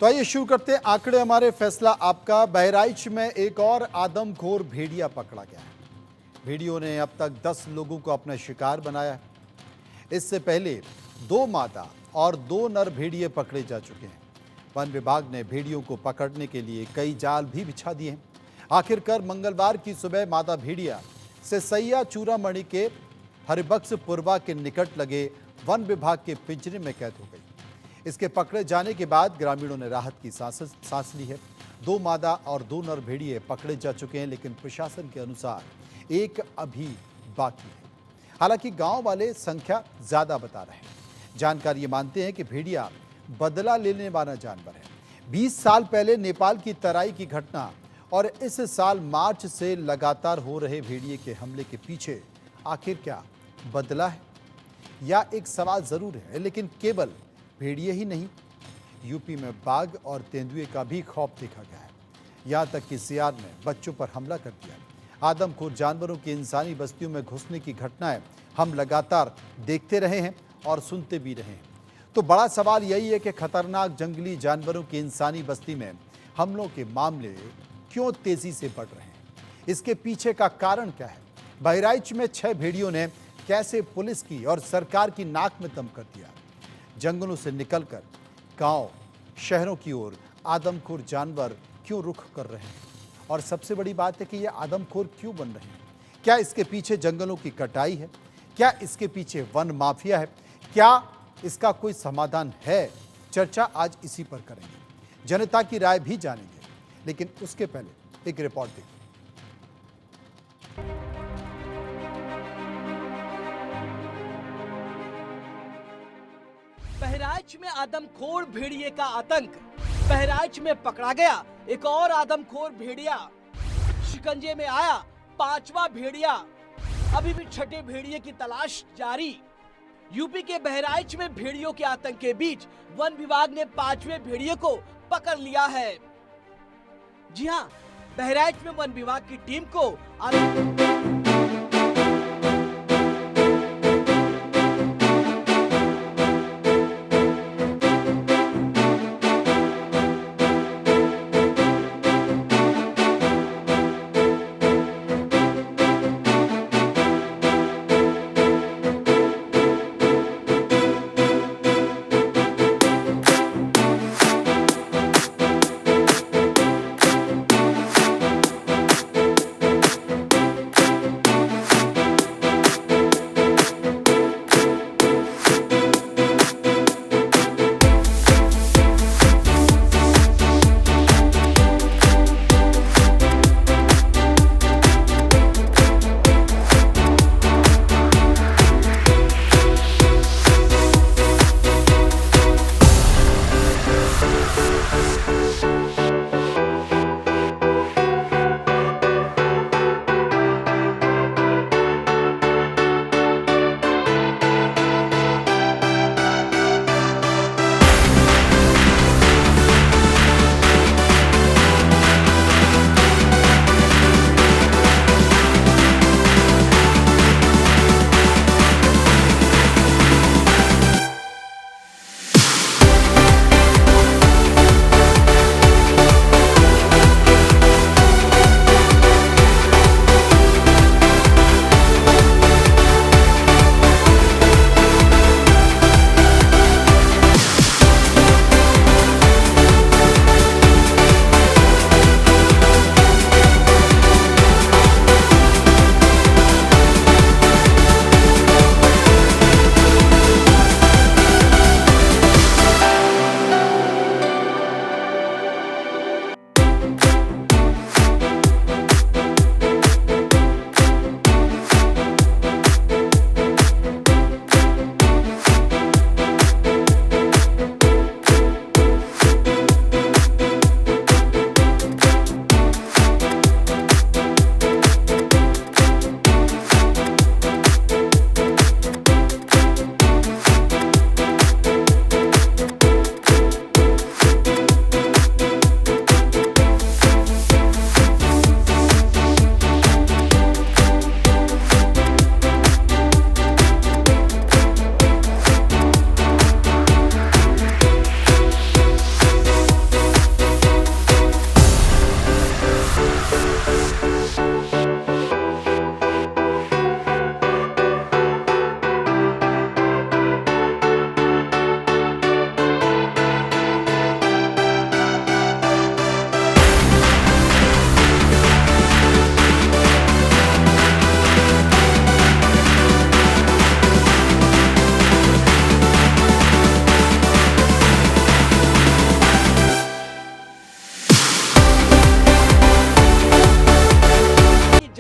तो आइए शुरू करते हैं आंकड़े हमारे फैसला आपका। बहराइच में एक और आदमखोर भेड़िया पकड़ा गया है। भेड़ियों ने अब तक 10 लोगों को अपना शिकार बनाया है। इससे पहले 2 मादा और 2 नर भेड़िए पकड़े जा चुके हैं। वन विभाग ने भेड़ियों को पकड़ने के लिए कई जाल भी बिछा दिए हैं। आखिरकार मंगलवार की सुबह मादा भेड़िया से सैया चूड़ामणि के हरिबक्सपुरवा के निकट लगे वन विभाग के पिंजरे में कैद हो गई। इसके पकड़े जाने के बाद ग्रामीणों ने राहत की सांस ली है। 2 मादा और 2 नर भेड़िए पकड़े जा चुके हैं, लेकिन प्रशासन के अनुसार एक अभी बाकी है। हालांकि गांव वाले संख्या ज्यादा बता रहे हैं। जानकारी मानते हैं कि भेड़िया बदला लेने वाला जानवर है। 20 साल पहले नेपाल की तराई की घटना और इस साल मार्च से लगातार हो रहे भेड़िए के हमले के पीछे आखिर क्या बदला है, या एक सवाल जरूर है। लेकिन केवल भेड़िए ही नहीं, यूपी में बाघ और तेंदुए का भी खौफ देखा गया है। यहाँ तक कि सियार ने बच्चों पर हमला कर दिया। आदमखोर जानवरों की इंसानी बस्तियों में घुसने की घटनाएं हम लगातार देखते रहे हैं और सुनते भी रहे हैं। तो बड़ा सवाल यही है कि खतरनाक जंगली जानवरों की इंसानी बस्ती में हमलों के मामले क्यों तेजी से बढ़ रहे हैं? इसके पीछे का कारण क्या है? बहराइच में 6 भेड़ियों ने कैसे पुलिस की और सरकार की नाक में दम कर दिया? जंगलों से निकलकर गांव शहरों की ओर आदमखोर जानवर क्यों रुख कर रहे हैं? और सबसे बड़ी बात है कि ये आदमखोर क्यों बन रहे हैं? क्या इसके पीछे जंगलों की कटाई है? क्या इसके पीछे वन माफिया है? क्या इसका कोई समाधान है? चर्चा आज इसी पर करेंगे, जनता की राय भी जानेंगे। लेकिन उसके पहले एक रिपोर्ट देखिए। बहराइच में आदमखोर भेड़िए का आतंक। बहराइच में पकड़ा गया एक और आदमखोर भेड़िया। शिकंजे में आया 5वां भेड़िया। अभी भी छठे भेड़िए की तलाश जारी। यूपी के बहराइच में भेड़ियों के आतंक के बीच वन विभाग ने 5वें भेड़िए को पकड़ लिया है। जी हां, बहराइच में वन विभाग की टीम को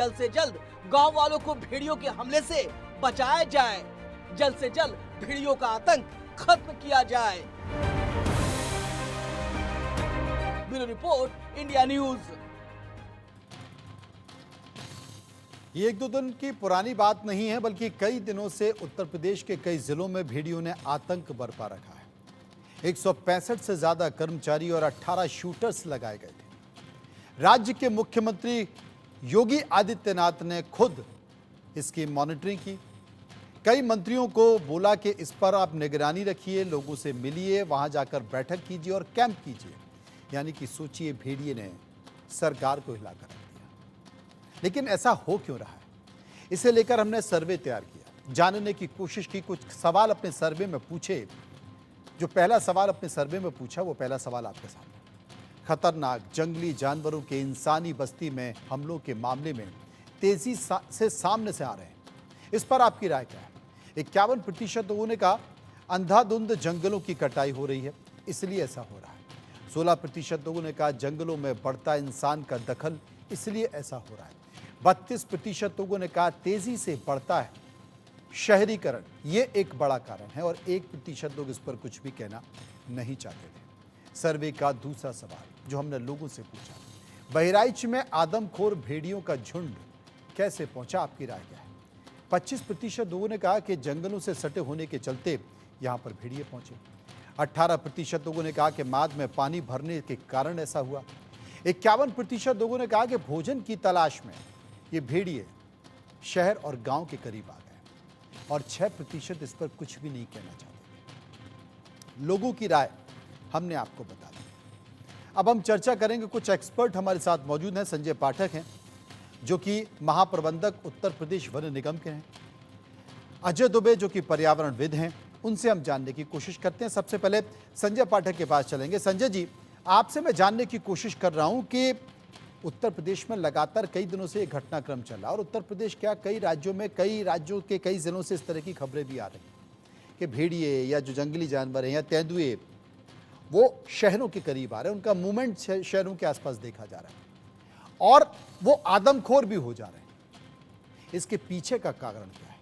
जल्द से जल्द गांव वालों को भेड़ियों के हमले से बचाया जाए, जल्द से जल्द भेड़ियों का आतंक खत्म किया जाए। Bureau report, India news. ये एक दो दिन की पुरानी बात नहीं है, बल्कि कई दिनों से उत्तर प्रदेश के कई जिलों में भेड़ियों ने आतंक बरपा रखा है। 165 से ज्यादा कर्मचारी और 18 शूटर्स लगाए गए थे। राज्य के मुख्यमंत्री योगी आदित्यनाथ ने खुद इसकी मॉनिटरिंग की। कई मंत्रियों को बोला कि इस पर आप निगरानी रखिए, लोगों से मिलिए, वहां जाकर बैठक कीजिए और कैंप कीजिए। यानी कि सोचिए, भेड़िए ने सरकार को हिलाकर रख दिया। लेकिन ऐसा हो क्यों रहा है, इसे लेकर हमने सर्वे तैयार किया, जानने की कोशिश की, कुछ सवाल अपने सर्वे में पूछे। जो पहला सवाल अपने सर्वे में पूछा, वो पहला सवाल आपके सामने। खतरनाक जंगली जानवरों के इंसानी बस्ती में हमलों के मामले में तेजी से सामने से आ रहे हैं, इस पर आपकी राय क्या है? 51% लोगों ने कहा अंधाधुंध जंगलों की कटाई हो रही है, इसलिए ऐसा हो रहा है। 16% लोगों ने कहा जंगलों में बढ़ता इंसान का दखल, इसलिए ऐसा हो रहा है। 32% लोगों ने कहा तेजी से बढ़ता है शहरीकरण, ये एक बड़ा कारण है। और 1% लोग इस पर कुछ भी कहना नहीं चाहते थे। सर्वे का दूसरा सवाल जो हमने लोगों से पूछा, बहराइच में आदमखोर भेड़ियों का झुंड कैसे पहुंचा, आपकी राय क्या है? 25% लोगों ने कहा कि जंगलों से सटे होने के चलते यहां पर भेड़िए पहुंचे। 18% लोगों ने कहा कि माद में पानी भरने के कारण ऐसा हुआ। 51% लोगों ने कहा कि भोजन की तलाश में ये भेड़िए शहर और गांव के करीब आ गए। और 6% इस पर कुछ भी नहीं कहना चाहते। लोगों की राय हमने आपको बता दी। अब हम चर्चा करेंगे, कुछ एक्सपर्ट हमारे साथ मौजूद हैं। संजय पाठक हैं जो कि महाप्रबंधक उत्तर प्रदेश वन निगम के हैं। अजय दुबे जो कि पर्यावरणविद हैं, उनसे हम जानने की कोशिश करते हैं। सबसे पहले संजय पाठक के पास चलेंगे। संजय जी, आपसे मैं जानने की कोशिश कर रहा हूं कि उत्तर प्रदेश में लगातार कई दिनों से एक घटनाक्रम चल रहा है, और उत्तर प्रदेश क्या, कई राज्यों के कई जिलों से इस तरह की खबरें भी आ रही हैं कि भेड़िए या जो जंगली जानवर हैं या तेंदुए वो शहरों के करीब आ रहे हैं, उनका मूवमेंट शहरों के आसपास देखा जा रहा है और वो आदमखोर भी हो जा रहे हैं। इसके पीछे का कारण क्या है?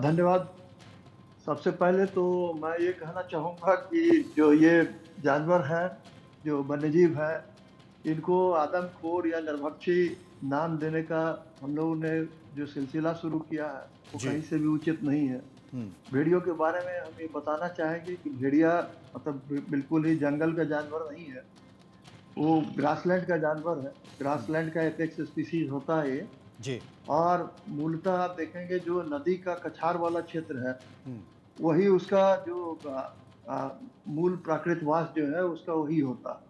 धन्यवाद। सबसे पहले तो मैं ये कहना चाहूँगा कि जो ये जानवर हैं, जो वन्यजीव हैं, इनको आदमखोर या नरभक्षी नाम देने का हम लोगों ने जो सिलसिला शुरू किया है वो कहीं से भी उचित नहीं है। भेड़ियों के बारे में हम ये बताना चाहेंगे कि भेड़िया मतलब बिल्कुल ही जंगल का जानवर नहीं है, वो ग्रासलैंड का जानवर है। ग्रासलैंड का एपेक्स स्पीसीज होता है ये जी। और मूलतः आप देखेंगे जो नदी का कछार वाला क्षेत्र है वही उसका जो मूल प्राकृतवास जो है उसका वही होता।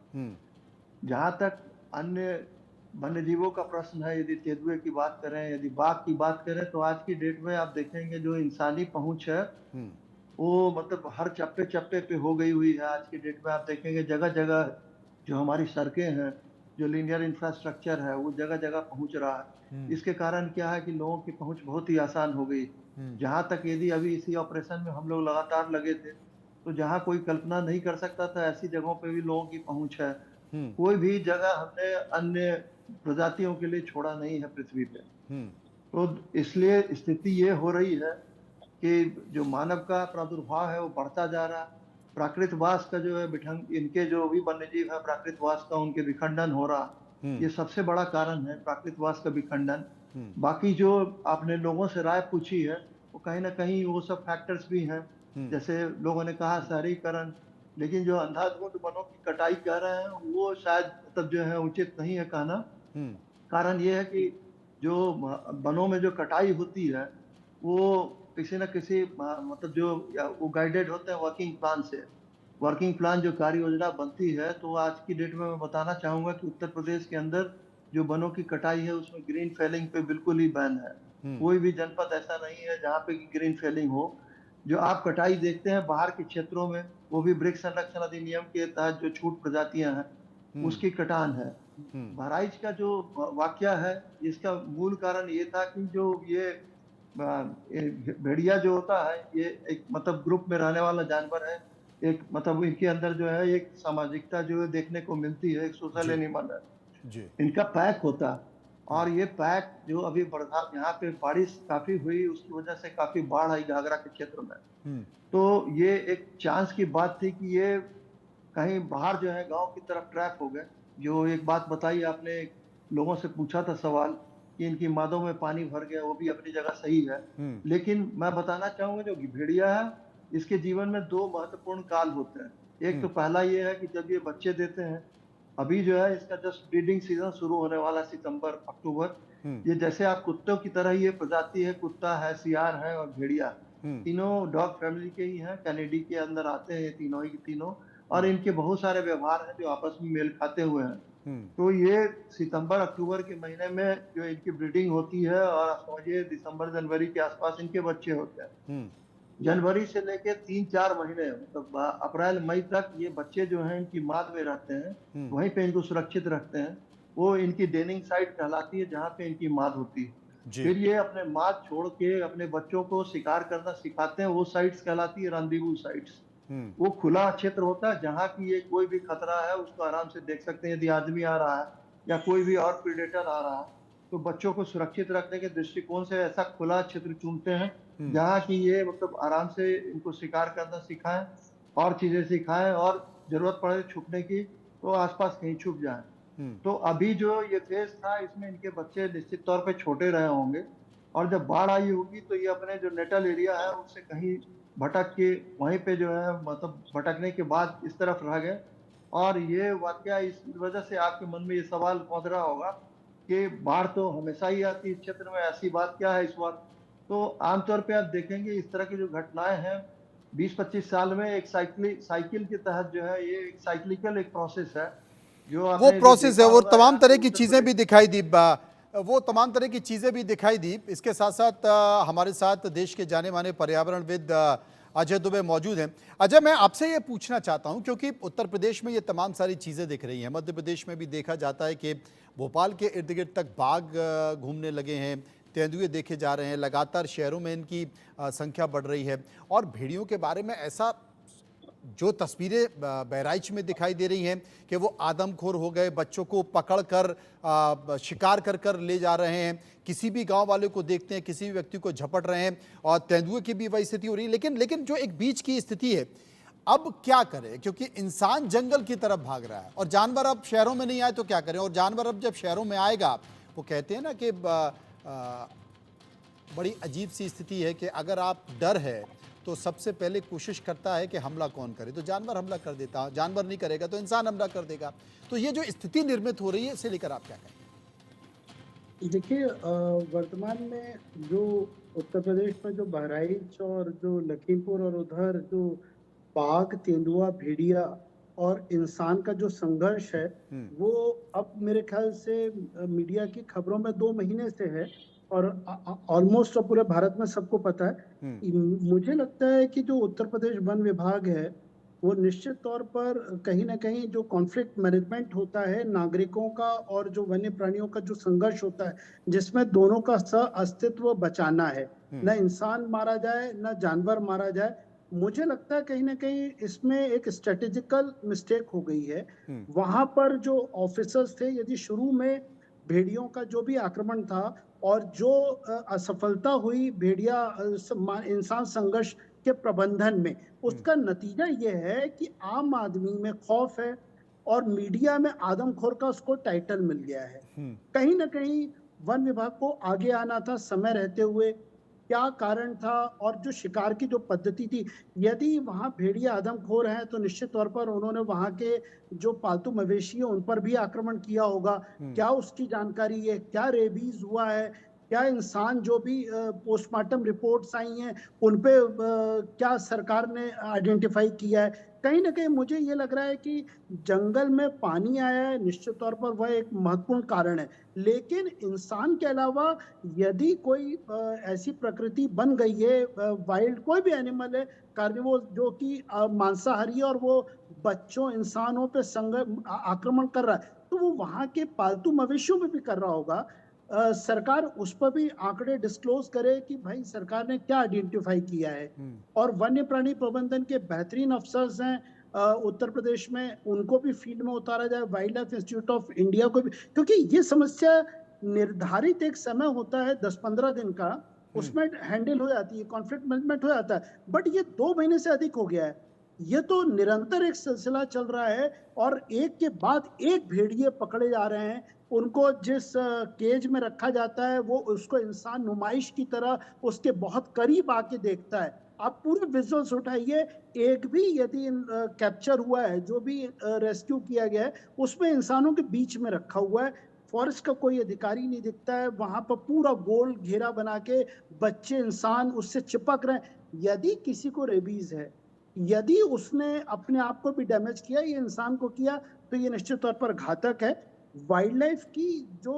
जहाँ तक अन्य वन्य जीवों का प्रश्न है, यदि तेंदुए की बात करें, यदि बाघ की बात करें, तो आज की डेट में आप देखेंगे जो इंसानी पहुंच है वो मतलब हर चप्पे चप्पे पे हो गई हुई है। आज की डेट में आप देखेंगे जगह जगह जो हमारी सड़कें हैं, जो लीनियर इंफ्रास्ट्रक्चर है, वो जगह जगह पहुंच रहा है। इसके कारण क्या है कि लोगों की पहुंच बहुत ही आसान हो गई। जहां तक यदि अभी इसी ऑपरेशन में हम लोग लगातार लगे थे तो जहां कोई कल्पना नहीं कर सकता था, ऐसी जगहों पे भी लोगों की पहुंच है। कोई भी जगह हमने अन्य प्रजातियों के लिए छोड़ा नहीं है पृथ्वी पे। तो इसलिए स्थिति ये हो रही है कि जो मानव का प्रादुर्भाव है वो बढ़ता जा रहा है। प्राकृतवास का जो है इनके जो भी वन्यजीव है प्राकृतवास का उनके विखंडन हो रहा, ये सबसे बड़ा कारण है, प्राकृतवास का विखंडन। बाकी जो आपने लोगों से राय पूछी है वो कहीं ना कहीं वो सब फैक्टर्स भी हैं, जैसे लोगों ने कहा शहरीकरण, लेकिन जो अंधाधुंध वनों की कटाई कर रहे हैं वो शायद मतलब जो है उचित नहीं है कहना। कारण ये है कि जो वनों में जो कटाई होती है वो किसी न किसी मतलब जो वो गाइडेड होते हैं वर्किंग प्लान से। वर्किंग प्लान जो कार्य योजना बनती है, तो आज की डेट में मैं बताना चाहूँगा कि उत्तर प्रदेश के अंदर जो वनों की कटाई है उसमें ग्रीन फेलिंग पे बिल्कुल ही बैन है। कोई भी जनपद ऐसा नहीं है जहाँ पे ग्रीन फेलिंग हो। जो आप कटाई देखते हैं बाहर के क्षेत्रों में, वो भी वृक्ष संरक्षण अधिनियम के तहत जो छूट प्रजातियां हैं उसकी कटान है। बहराइच का जो वाकया है इसका मूल कारण ये था कि जो ये भेड़िया जो होता है ये एक मतलब ग्रुप में रहने वाला जानवर है। एक मतलब इनके अंदर जो है एक सामाजिकता जो है देखने को मिलती है, एक सोशल एनिमल है। जी। इनका पैक होता है। और ये पैक जो अभी बरसात, यहाँ पे बारिश काफी हुई, उसकी वजह से काफी बाढ़ आई घाघरा के क्षेत्र में। हम्म। तो ये एक चांस की बात थी कि ये कहीं बाहर जो है गांव की तरफ ट्रैप हो गए। जो एक बात बताई आपने, लोगों से पूछा था सवाल कि इनकी मादों में पानी भर गया, वो भी अपनी जगह सही है। लेकिन मैं बताना चाहूंगा, जो भेड़िया है इसके जीवन में दो महत्वपूर्ण काल होते हैं। एक तो पहला ये है कि जब ये बच्चे देते हैं, अभी जो है इसका जस्ट ब्रीडिंग सीजन शुरू होने वाला, सितंबर अक्टूबर। ये जैसे आप कुत्तों की तरह ये प्रजाति है, कुत्ता है, सियार है और भेड़िया, तीनों डॉग फैमिली के ही हैं, कैनेडी के अंदर आते हैं ये तीनों ही तीनों। और इनके बहुत सारे व्यवहार हैं जो आपस में मेल खाते हुए हैं। तो ये सितंबर अक्टूबर के महीने में जो इनकी ब्रीडिंग होती है, और समझिए दिसंबर जनवरी के आसपास इनके बच्चे होते हैं। जनवरी से लेके 3-4 महीने, मतलब अप्रैल मई तक ये बच्चे जो हैं इनकी माद में रहते हैं, वहीं पे इनको सुरक्षित रखते हैं। वो इनकी डेनिंग साइट कहलाती है, जहाँ पे इनकी माद होती है। फिर ये अपने माद छोड़ के अपने बच्चों को शिकार करना सिखाते हैं। वो साइट्स कहलाती है रंदीवू साइट्स। वो खुला क्षेत्र होता है जहाँ की ये कोई भी खतरा है उसको आराम से देख सकते हैं। यदि आदमी आ रहा है या कोई भी और प्रीडेटर आ रहा है, तो बच्चों को सुरक्षित रखने के दृष्टिकोण से ऐसा खुला क्षेत्र चुनते हैं जहाँ की ये मतलब आराम से इनको शिकार करना सिखाएं और चीजें सिखाएं, और जरूरत पड़े छुपने की तो आसपास कहीं छुप जाएं। तो अभी जो ये फेज था, इसमें इनके बच्चे निश्चित तौर पे छोटे रहे होंगे, और जब बाढ़ आई होगी तो ये अपने जो नेटल एरिया है उससे कहीं भटक के वहीं पे जो है, मतलब भटकने के बाद इस तरफ रह गए। और ये वाकया इस वजह से आपके मन में ये सवाल पहुंच रहा होगा कि बाढ़ तो हमेशा ही आती है इस क्षेत्र में, ऐसी बात क्या है इस बार। तो आमतौर पे आप देखेंगे इस तरह की जो घटनाएं हैं 20-25 साल में एक साइकिल के तहत जो है, ये एक साइक्लिकल एक प्रोसेस है जो वो आपने प्रोसेस है, देखा वो होगा तमाम यहाँ तरह पे की उत्तर चीजें भी प्रदेश। दिखाई दी। वो तमाम तरह की चीजें भी दिखाई दी। इसके साथ साथ हमारे साथ देश के जाने माने पर्यावरणविद अजय दुबे मौजूद हैं। अजय, मैं आपसे ये पूछना चाहता हूं, क्योंकि उत्तर प्रदेश में ये तमाम सारी चीजें दिख रही हैं, मध्य प्रदेश में भी देखा जाता है कि भोपाल के इर्द गिर्द तक बाघ घूमने लगे हैं, तेंदुए देखे जा रहे हैं, लगातार शहरों में इनकी संख्या बढ़ रही है। और भेड़ियों के बारे में ऐसा जो तस्वीरें बहराइच में दिखाई दे रही हैं कि वो आदमखोर हो गए, बच्चों को पकड़कर शिकार कर कर ले जा रहे हैं, किसी भी गांव वाले को देखते हैं, किसी भी व्यक्ति को झपट रहे हैं, और तेंदुए की भी वही स्थिति हो रही है। लेकिन जो एक बीच की स्थिति है, अब क्या करें, क्योंकि इंसान जंगल की तरफ भाग रहा है और जानवर अब शहरों में नहीं आए तो क्या करें। और जानवर अब जब शहरों में आएगा, वो कहते हैं ना कि बड़ी अजीब सी स्थिति है कि अगर आप डर है तो सबसे पहले कोशिश करता है कि हमला कौन करे, तो जानवर हमला कर देता, जानवर नहीं करेगा तो इंसान हमला कर देगा। तो ये जो स्थिति निर्मित हो रही है, इसे लेकर आप क्या कहेंगे? देखिए, वर्तमान में जो उत्तर प्रदेश में जो बहराइच और जो लखीमपुर और उधर जो बाघ, तेंदुआ, भेड़िया और इंसान का जो संघर्ष है, वो अब मेरे ख्याल से मीडिया की खबरों में 2 महीने से है, और ऑलमोस्ट पूरे भारत में सबको पता है। मुझे लगता है कि जो उत्तर प्रदेश वन विभाग है, वो निश्चित तौर पर कहीं ना कहीं जो कॉन्फ्लिक्ट मैनेजमेंट होता है नागरिकों का और जो वन्य प्राणियों का जो संघर्ष होता है, जिसमें दोनों का सह अस्तित्व बचाना है, न इंसान मारा जाए न जानवर मारा जाए। मुझे लगता है कहीं ना कहीं इसमें एक स्ट्रेटेजिकल मिस्टेक हो गई है। वहां पर जो ऑफिसर्स थे, यदि शुरू में भेड़ियों का जो भी आक्रमण था और जो असफलता हुई भेड़िया इंसान संघर्ष के प्रबंधन में, उसका नतीजा यह है कि आम आदमी में खौफ है और मीडिया में आदमखोर का उसको टाइटल मिल गया है। कहीं ना कहीं वन विभाग को आगे आना था समय रहते हुए। क्या कारण था, और जो शिकार की जो पद्धति थी, यदि वहां भेड़िया आदमखोर हैं तो निश्चित तौर पर उन्होंने वहां के जो पालतू मवेशी है उन पर भी आक्रमण किया होगा। क्या उसकी जानकारी है, क्या रेबीज हुआ है, क्या इंसान जो भी पोस्टमार्टम रिपोर्ट्स आई हैं उन पे क्या सरकार ने आइडेंटिफाई किया है। कहीं ना कहीं मुझे ये लग रहा है कि जंगल में पानी आया है, निश्चित तौर पर वह एक महत्वपूर्ण कारण है, लेकिन इंसान के अलावा यदि कोई ऐसी प्रकृति बन गई है, वाइल्ड कोई भी एनिमल है, कार्निवोर जो कि मांसाहारी है, और वो बच्चों इंसानों पे आक्रमण कर रहा है, तो वो वहां के पालतू मवेशियों में भी कर रहा होगा। सरकार उस पर भी आंकड़े डिस्क्लोज करे कि भाई सरकार ने क्या आइडेंटिफाई किया है। और वन्य प्राणी प्रबंधन के बेहतरीन अफसर्स हैं, उत्तर प्रदेश में उनको भी फील्ड में उतारा जाए, wild life institute of India को भी, क्योंकि ये समस्या निर्धारित एक समय होता है 10-15 दिन का, उसमें हैंडल हो जाती है, कॉन्फ्लिक्ट मैनेजमेंट हो जाता है। बट ये 2 महीने से अधिक हो गया है। ये तो निरंतर एक सिलसिला चल रहा है और एक के बाद एक भेड़िए पकड़े जा रहे हैं। उनको जिस केज में रखा जाता है वो उसको इंसान नुमाइश की तरह उसके बहुत करीब आके देखता है। आप पूरे विजुअल्स उठाइए, एक भी यदि कैप्चर हुआ है, जो भी रेस्क्यू किया गया है, उसमें इंसानों के बीच में रखा हुआ है। फॉरेस्ट का कोई अधिकारी नहीं दिखता है, वहां पर पूरा गोल घेरा बना के बच्चे इंसान उससे चिपक रहे हैं। यदि किसी को रेबीज है, यदि उसने अपने आप को भी डैमेज किया, ये इंसान को किया, तो ये निश्चित तौर पर घातक है। वाइल्ड लाइफ की जो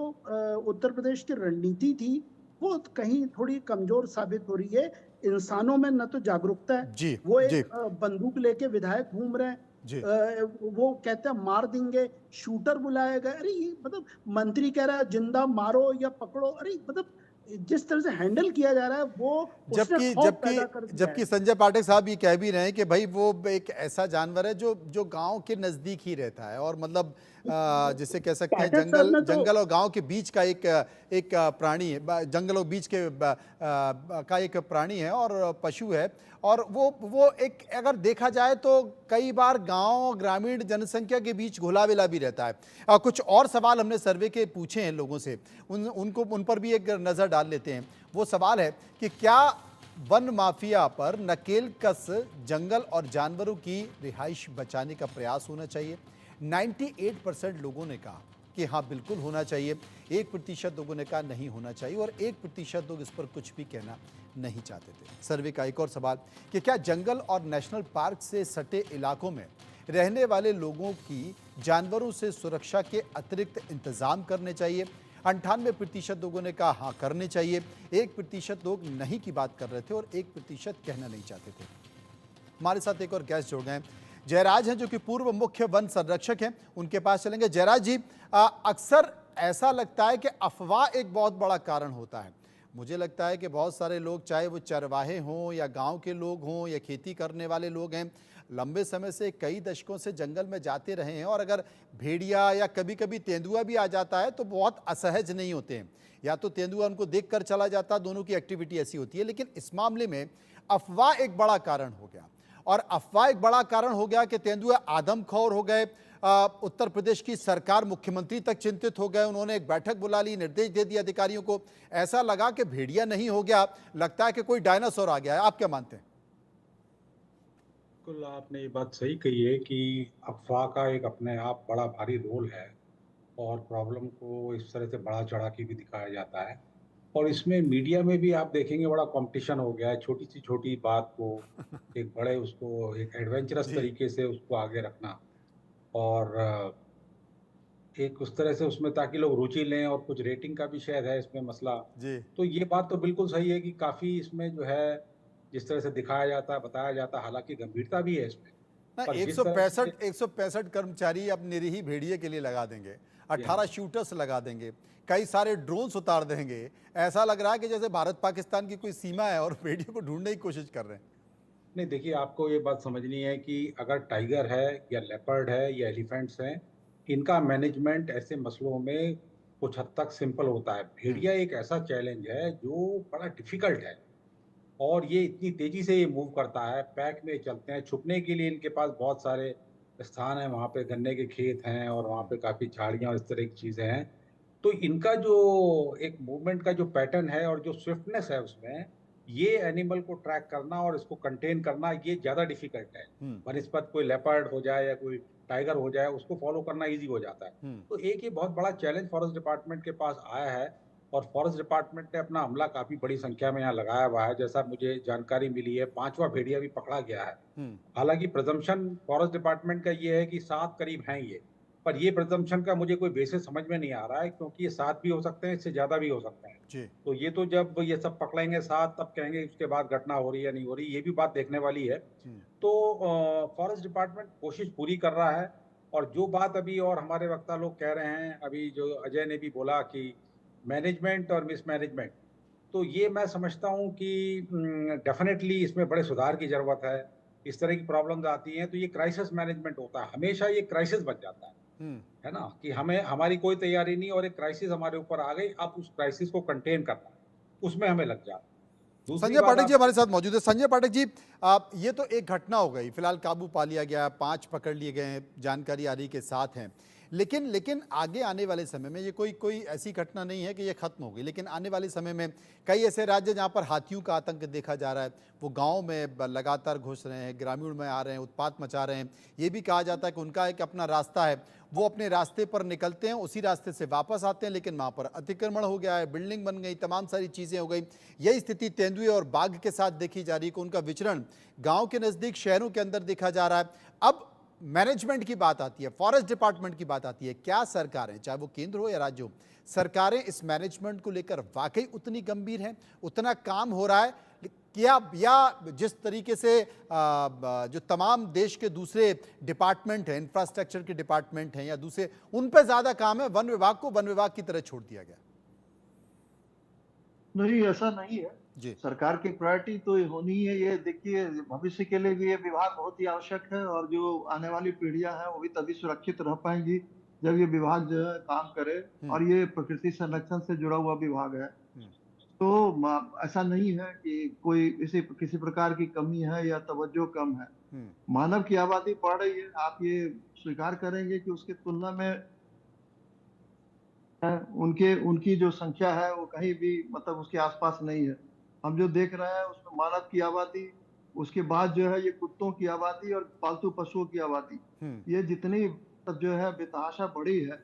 उत्तर प्रदेश की रणनीति थी वो कहीं थोड़ी कमजोर साबित हो रही है। इंसानों में न तो जागरूकता है, जी वो जी एक बंदूक लेके विधायक घूम रहे हैं, जी वो कहते हैं मार देंगे, शूटर बुलाया गया। अरे ये मतलब मंत्री कह रहा है जिंदा मारो या पकड़ो, अरे मतलब जिस तरह से हैंडल किया जा रहा है वो उसने जबकि खौफ जबकि पैदा कर दिया है। जबकि संजय पाठक साहब ये कह भी रहे हैं कि भाई वो एक ऐसा जानवर है जो जो गांव के नजदीक ही रहता है और मतलब जिसे कह सकते हैं पाठक साहब ने तो जंगल और गांव के बीच का एक प्राणी है, जंगल और बीच के का एक प्राणी है और पशु है। और वो एक अगर देखा जाए तो कई बार गांव ग्रामीण जनसंख्या के बीच घुला मिला भी रहता है। कुछ और सवाल हमने सर्वे के पूछे हैं लोगों से, उन पर भी एक नज़र डाल लेते हैं। वो सवाल है कि क्या वन माफिया पर नकेल कस जंगल और जानवरों की रिहाइश बचाने का प्रयास होना चाहिए। 98% लोगों ने कहा कि हाँ बिल्कुल होना चाहिए, 1% लोगों ने कहा नहीं होना चाहिए और 1% लोग इस पर कुछ भी कहना नहीं चाहते थे। सर्वे का एक और सवाल कि क्या जंगल और नेशनल पार्क से सटे इलाकों में रहने वाले लोगों की जानवरों से सुरक्षा के अतिरिक्त इंतजाम करने चाहिए। 98% लोगों ने कहा हाँ करने चाहिए, 1% लोग नहीं की बात कर रहे थे और 1% कहना नहीं चाहते थे। हमारे साथ एक और गेस्ट जुड़ गए, जयराज हैं जो कि पूर्व मुख्य वन संरक्षक हैं, उनके पास चलेंगे। जयराज जी, अक्सर ऐसा लगता है कि अफवाह एक बहुत बड़ा कारण होता है। मुझे लगता है कि बहुत सारे लोग, चाहे वो चरवाहे हों या गांव के लोग हों या खेती करने वाले लोग हैं, लंबे समय से कई दशकों से जंगल में जाते रहे हैं और अगर भेड़िया या कभी कभी तेंदुआ भी आ जाता है तो बहुत असहज नहीं होते हैं। या तो तेंदुआ उनको देख कर चला जाता, दोनों की एक्टिविटी ऐसी होती है। लेकिन इस मामले में अफवाह एक बड़ा कारण हो गया और अफवाह एक बड़ा कारण हो गया कि तेंदुआ आदमखोर हो गए। उत्तर प्रदेश की सरकार, मुख्यमंत्री तक चिंतित हो गए, उन्होंने एक बैठक बुला ली, निर्देश दे दिया अधिकारियों को। ऐसा लगा कि भेड़िया नहीं हो गया, लगता है कि कोई डायनासोर आ गया है। आप क्या मानते हैं? बिल्कुल, आपने ये बात सही कही है कि अफवाह का एक अपने आप बड़ा भारी रोल है और प्रॉब्लम को इस तरह से बढ़ा चढ़ा के भी दिखाया जाता है। और इसमें मीडिया में भी आप देखेंगे बड़ा कंपटीशन हो गया है, छोटी सी छोटी बात को एक बड़े उसको एक एडवेंचरस जी तरीके से उसको आगे रखना और एक उस तरह से उसमें ताकि लोग रुचि लें और कुछ रेटिंग का भी शायद है इसमें मसला। जी तो ये बात तो बिल्कुल सही है कि काफ़ी इसमें जो है जिस तरह से दिखाया जाता है, बताया जाता है, हालाँकि गंभीरता भी है इसमें। ना, पर जिस तरह से 165 कर्मचारी अब निरीह भेड़िए के लिए लगा देंगे, जी हाँ। 18 शूटर्स लगा देंगे, कई सारे ड्रोन्स उतार देंगे। ऐसा लग रहा है कि जैसे भारत पाकिस्तान की कोई सीमा है और भेड़ियों को ढूंढने की कोशिश कर रहे हैं। नहीं देखिए, आपको ये बात समझनी है कि अगर टाइगर है या लेपर्ड है या एलिफेंट्स हैं, इनका मैनेजमेंट ऐसे मसलों में कुछ हद तक सिंपल होता है। भेड़िया एक ऐसा चैलेंज है जो बड़ा डिफ़िकल्ट है और ये इतनी तेज़ी से ये मूव करता है, पैक में चलते हैं, छुपने के लिए इनके पास बहुत सारे स्थान हैं, वहाँ पे गन्ने के खेत हैं और वहाँ पे काफ़ी झाड़ियाँ और इस तरह की चीज़ें हैं। तो इनका जो एक मूवमेंट का जो पैटर्न है और जो स्विफ्टनेस है उसमें, ये एनिमल को ट्रैक करना और इसको कंटेन करना ये ज़्यादा डिफ़िकल्ट है। हम्म बनिस्बत कोई लेपर्ड हो जाए या कोई टाइगर हो जाए, उसको फ़ॉलो करना ईज़ी हो जाता है। हम्म तो एक ये बहुत बड़ा चैलेंज फ़ॉरेस्ट डिपार्टमेंट के पास आया है और फ़ॉरेस्ट डिपार्टमेंट ने अपना अमला काफ़ी बड़ी संख्या में यहाँ लगाया हुआ है। जैसा मुझे जानकारी मिली है, 5वां भेड़िया भी पकड़ा गया है। हम्म हालाँकि प्रिज़म्पशन फ़ॉरेस्ट डिपार्टमेंट का ये है कि 7 करीब हैं ये, पर ये प्रिज़म्पशन का मुझे कोई बेसिस समझ में नहीं आ रहा है क्योंकि ये 7 भी हो सकते हैं, इससे ज़्यादा भी हो सकते हैं। जी तो ये तो जब ये सब पकड़ेंगे 7 तब कहेंगे उसके बाद घटना हो रही है या नहीं हो रही, ये भी बात देखने वाली है। हम्म तो फ़ॉरेस्ट डिपार्टमेंट कोशिश पूरी कर रहा है और जो बात अभी और हमारे वक्ता लोग कह रहे हैं, अभी जो अजय ने भी बोला कि मैनेजमेंट और मिसमैनेजमेंट, तो ये मैं समझता हूँ कि डेफ़िनेटली इसमें बड़े सुधार की ज़रूरत है। इस तरह की प्रॉब्लम्स आती हैं, तो ये क्राइसिस मैनेजमेंट होता है, हमेशा ये क्राइसिस बन जाता है ना? कि हमें हमारी कोई तैयारी नहीं और एक क्राइसिस हमारे ऊपर आ गई, अब उस क्राइसिस को कंटेन करना है, उसमें हमें लग जाना है। दूसरी संजय बात पाठक जी आप हमारे साथ मौजूद है। संजय पाठक जी, आप ये तो एक घटना हो गई, फिलहाल काबू पा लिया गया, 5 पकड़ लिए गए हैं, जानकारी आ रही के साथ हैं। लेकिन लेकिन आगे आने वाले समय में ये कोई कोई ऐसी घटना नहीं है कि ये खत्म हो गई, लेकिन आने वाले समय में कई ऐसे राज्य जहाँ पर हाथियों का आतंक देखा जा रहा है, वो गाँव में लगातार घुस रहे हैं, ग्रामीण में आ रहे हैं, उत्पात मचा रहे हैं। ये भी कहा जाता है कि उनका एक अपना रास्ता है, वो अपने रास्ते पर निकलते हैं, उसी रास्ते से वापस आते हैं, लेकिन वहाँ पर अतिक्रमण हो गया है, बिल्डिंग बन गई, तमाम सारी चीज़ें हो गई। यही स्थिति तेंदुए और बाघ के साथ देखी जा रही है कि उनका विचरण गांव के नज़दीक शहरों के अंदर देखा जा रहा है। अब मैनेजमेंट की बात आती है, फॉरेस्ट डिपार्टमेंट की बात आती है, क्या सरकारें, चाहे वो केंद्र हो या राज्य हो, सरकारें इस मैनेजमेंट को लेकर वाकई उतनी गंभीर हैं, उतना काम हो रहा है या जिस तरीके से जो तमाम देश के दूसरे डिपार्टमेंट हैं, इंफ्रास्ट्रक्चर के डिपार्टमेंट हैं या दूसरे, उन पर ज्यादा काम है, वन विभाग को वन विभाग की तरह छोड़ दिया गया? नहीं, ऐसा नहीं है। जी। सरकार की प्रायोरिटी तो ये होनी है, ये देखिए भविष्य के लिए भी ये विभाग बहुत ही आवश्यक है, और जो आने वाली पीढ़ियां हैं वो भी तभी सुरक्षित रह पाएंगी जब ये विभाग जो है काम करे, और ये प्रकृति संरक्षण से जुड़ा हुआ विभाग है। तो ऐसा नहीं है कि कोई किसी प्रकार की कमी है या तवज्जो कम है। मानव की आबादी बढ़ रही है, आप ये स्वीकार करेंगे कि उसकी तुलना में उनकी जो संख्या है वो कहीं भी मतलब उसके आसपास नहीं है। हम जो देख रहे हैं उसमें मानव की आबादी, उसके बाद जो है ये कुत्तों की आबादी और पालतू पशुओं की आबादी, ये जितनी मतलब जो है बेतहाशा बढ़ी है,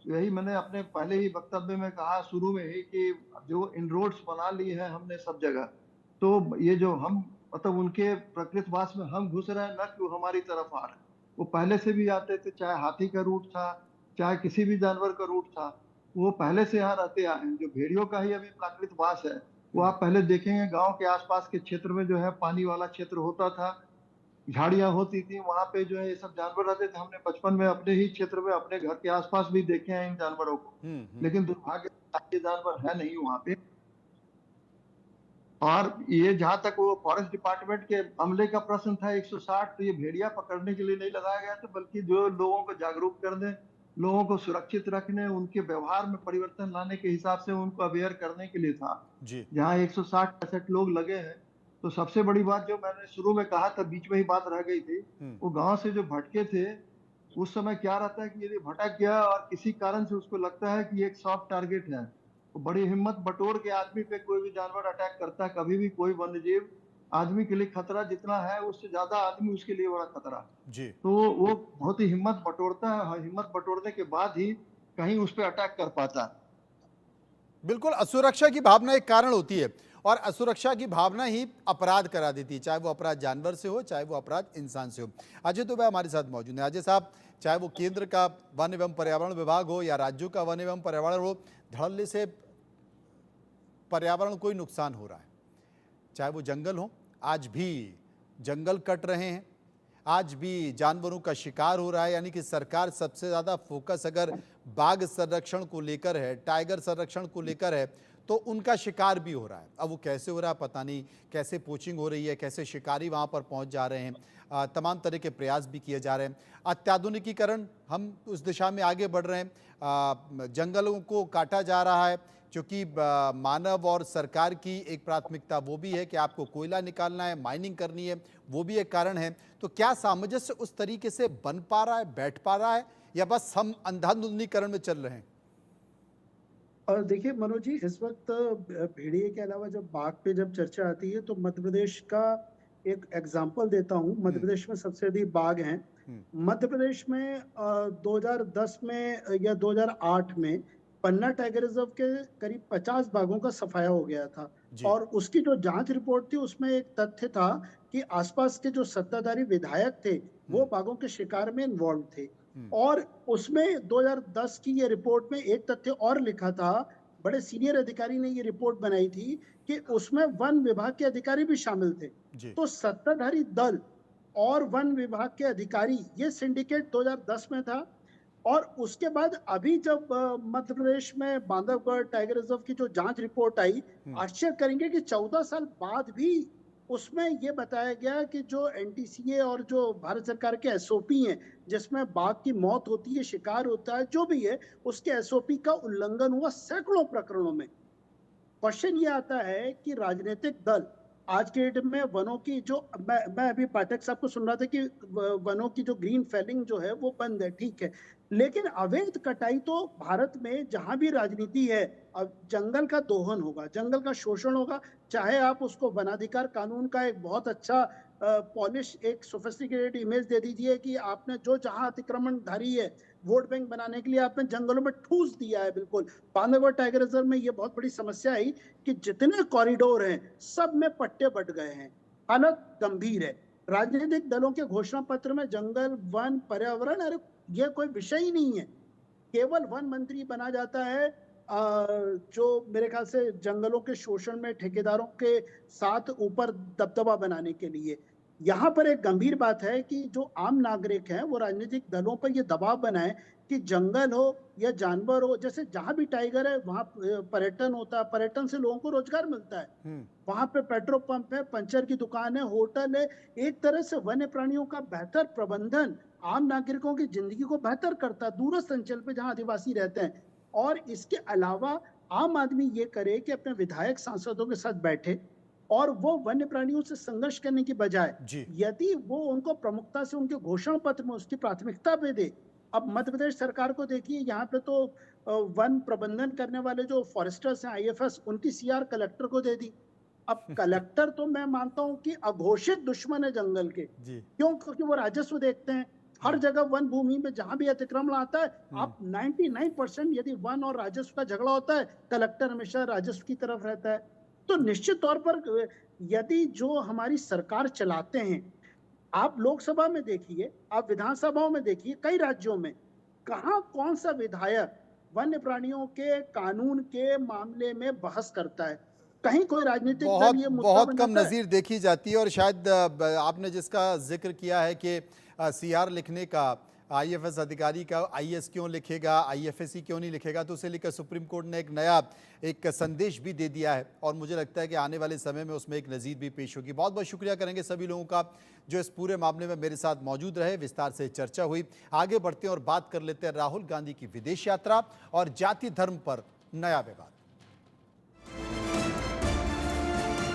यही मैंने अपने पहले ही वक्तव्य में कहा शुरू में ही कि जो इनरोड्स बना ली है हमने सब जगह, तो ये जो हम मतलब उनके प्रकृतवास में हम घुस रहे हैं, न कि वो हमारी तरफ आ रहे हैं। वो पहले से भी आते थे, चाहे हाथी का रूट था, चाहे किसी भी जानवर का रूट था, वो पहले से यहाँ रहते आए हैं। जो भेड़ियों का ही अभी प्राकृतिक वास है, वो आप पहले देखेंगे गांव के आसपास के क्षेत्र में जो है पानी वाला क्षेत्र होता था, झाड़ियां होती थी, वहां पे जो है ये सब जानवर रहते थे। हमने बचपन में अपने ही क्षेत्र में अपने घर के आसपास भी देखे हैं इन जानवरों को, लेकिन दुर्भाग्य से ये जानवर है नहीं वहां पे। और ये जहां तक वो फॉरेस्ट डिपार्टमेंट के अमले का प्रश्न था 160, तो ये भेड़िया पकड़ने के लिए नहीं लगाया गया था, बल्कि जो लोगों को जागरूक करने, लोगों को सुरक्षित रखने, उनके व्यवहार में परिवर्तन लाने के हिसाब से उनको अवेयर करने के लिए था। जहाँ 160-65 लोग लगे हैं, तो सबसे बड़ी बात जो मैंने शुरू में कहा था, बीच में ही बात रह गई थी, वो गांव से जो भटके थे, उस समय क्या रहता है कि यदि भटक गया और किसी कारण से उसको लगता है कि एक सॉफ्ट टारगेट है, तो बड़ी हिम्मत बटोर के आदमी पे कोई भी जानवर अटैक करता है। कभी भी कोई वन्यजीव आदमी के लिए खतरा जितना है, उससे ज्यादा आदमी उसके लिए बड़ा खतरा जी। तो वो बहुत ही हिम्मत बटोरता है, और हिम्मत बटोरने के बाद ही कहीं उस पर अटैक कर पाता है। बिल्कुल, असुरक्षा की भावना एक कारण होती है, और असुरक्षा की भावना ही अपराध करा देती है, चाहे वो अपराध जानवर से हो, चाहे वो अपराध इंसान से हो। अजय दुबे हमारे साथ मौजूद हैं। अजय साहब, चाहे वो केंद्र का वन एवं पर्यावरण विभाग हो या राज्यों का वन एवं पर्यावरण हो, धड़ल्ले से पर्यावरण को ही नुकसान हो रहा है। चाहे वो जंगल हो, आज भी जंगल कट रहे हैं, आज भी जानवरों का शिकार हो रहा है। यानी कि सरकार सबसे ज़्यादा फोकस अगर बाघ संरक्षण को लेकर है, टाइगर संरक्षण को लेकर है, तो उनका शिकार भी हो रहा है। अब वो कैसे हो रहा है पता नहीं, कैसे पोचिंग हो रही है, कैसे शिकारी वहाँ पर पहुँच जा रहे हैं, तमाम तरह के प्रयास भी किए जा रहे हैं। अत्याधुनिकीकरण, हम उस दिशा में आगे बढ़ रहे हैं, जंगलों को काटा जा रहा है, क्योंकि मानव और सरकार की एक प्राथमिकता वो भी है कि आपको कोयला निकालना है, माइनिंग करनी है, वो भी एक कारण है। तो क्या सामंजस्य उस तरीके से बन पा रहा है, बैठ पा रहा है, या बस हम अंधाधुंधलीकरण में चल रहे हैं? और देखिए मनोज जी, इस वक्त भेड़िए के अलावा जब बाघ पे जब चर्चा आती है, तो मध्य प्रदेश का एक एग्जाम्पल देता हूँ। मध्य प्रदेश में सबसे अधिक बाघ हैं। मध्य प्रदेश में 2010 में या 2008 में पन्ना टाइगर रिजर्व के करीब 50 बाघों का सफाया हो गया था, और उसकी जो जांच रिपोर्ट थी उसमें एक तथ्य था कि आसपास के जो सत्ताधारी विधायक थे वो बाघों के शिकार में इन्वॉल्व थे। और उसमें 2010 की ये रिपोर्ट में एक तथ्य और लिखा था, बड़े सीनियर अधिकारी ने ये रिपोर्ट बनाई थी कि उसमें वन विभाग के अधिकारी भी शामिल थे। तो सत्ताधारी दल और वन विभाग के अधिकारी, ये सिंडिकेट 2010 में था। और उसके बाद अभी जब मध्य प्रदेश में बांधवगढ़ टाइगर रिजर्व की जो जांच रिपोर्ट आई, आश्चर्य करेंगे कि 14 साल बाद भी उसमें ये बताया गया कि जो एनटीसीए और जो भारत सरकार के एसओपी हैं, जिसमें बाघ की मौत होती है, शिकार होता है, जो भी है, उसके एसओपी का उल्लंघन हुआ सैकड़ों प्रकरणों में। क्वेश्चन ये आता है कि राजनीतिक दल आज के डेट में वनों की जो मैं अभी पाठक साहब को सुन रहा था कि वनों की जो ग्रीन फेलिंग जो है वो बंद है, ठीक है, लेकिन अवैध कटाई तो भारत में जहां भी राजनीति है, अब जंगल का दोहन होगा, जंगल का शोषण होगा, चाहे आप उसको वनाधिकार कानून का एक बहुत अच्छा पॉलिश, एक सोफिस्टिकेटेड इमेज दे दीजिए कि आपने जो जहां अतिक्रमणधारी है, वोट बैंक बनाने के लिए आपने जंगलों में ठूस दिया है। बिल्कुल बांधवगढ़ टाइगर रिजर्व में ये बहुत बड़ी समस्या आई कि जितने कॉरिडोर हैं सब में पट्टे बट गए हैं, हालत गंभीर है। राजनीतिक दलों के घोषणा पत्र में जंगल, वन, पर्यावरण, अरे ये कोई विषय ही नहीं है। केवल वन मंत्री बना जाता है जो मेरे ख्याल से जंगलों के शोषण में ठेकेदारों के साथ ऊपर दबदबा बनाने के लिए। यहाँ पर एक गंभीर बात है कि जो आम नागरिक हैं वो राजनीतिक दलों पर ये दबाव बनाए कि जंगल हो या जानवर हो, जैसे जहां भी टाइगर है वहां पर्यटन होता है, पर्यटन से लोगों को रोजगार मिलता है, वहां पे पेट्रोल पंप है, पंचर की दुकान है, होटल है। एक तरह से वन्य प्राणियों का बेहतर प्रबंधन आम नागरिकों की जिंदगी को बेहतर करता है, दूरस्थ अंचल पे जहां आदिवासी रहते हैं। और इसके अलावा आम आदमी ये करे कि अपने विधायक सांसदों के साथ बैठे और वो वन्य प्राणियों से संघर्ष करने की बजाय यदि वो उनको प्रमुखता से उनके घोषणा पत्र में उसकी प्राथमिकता पे दे। अब मध्य प्रदेश सरकार को देखिए, यहाँ पे तो वन प्रबंधन करने वाले जो फॉरेस्टर्स हैं, आईएफएस, उनकी सीआर कलेक्टर को दे दी। अब कलेक्टर तो मैं मानता हूं कि अघोषित दुश्मन है जंगल के, क्यों? क्योंकि वो राजस्व देखते हैं। हर जगह वन भूमि में जहां भी अतिक्रमण आता है, आप 99% यदि वन और राजस्व का झगड़ा होता है, कलेक्टर हमेशा राजस्व की तरफ रहता है। तो निश्चित तौर पर यदि जो हमारी सरकार चलाते हैं, आप लोकसभा में देखिए, आप विधानसभाओं में देखिए, कई राज्यों में कहां कौन सा विधायक वन्य प्राणियों के कानून के मामले में बहस करता है? कहीं कोई राजनीतिक दल ये मुद्दा बहुत कम बनाता है? नज़ीर देखी जाती है। और शायद आपने जिसका जिक्र किया है कि सीआर लिखने का, आईएफएस अधिकारी का आईएएस क्यों लिखेगा, आईएफएससी क्यों नहीं लिखेगा, तो उसे लेकर सुप्रीम कोर्ट ने एक नया एक संदेश भी दे दिया है और मुझे लगता है कि आने वाले समय में उसमें एक नज़ीर भी पेश होगी। बहुत बहुत शुक्रिया करेंगे सभी लोगों का जो इस पूरे मामले में मेरे साथ मौजूद रहे, विस्तार से चर्चा हुई। आगे बढ़ते हैं और बात कर लेते हैं राहुल गांधी की विदेश यात्रा और जाति धर्म पर नया विवाद।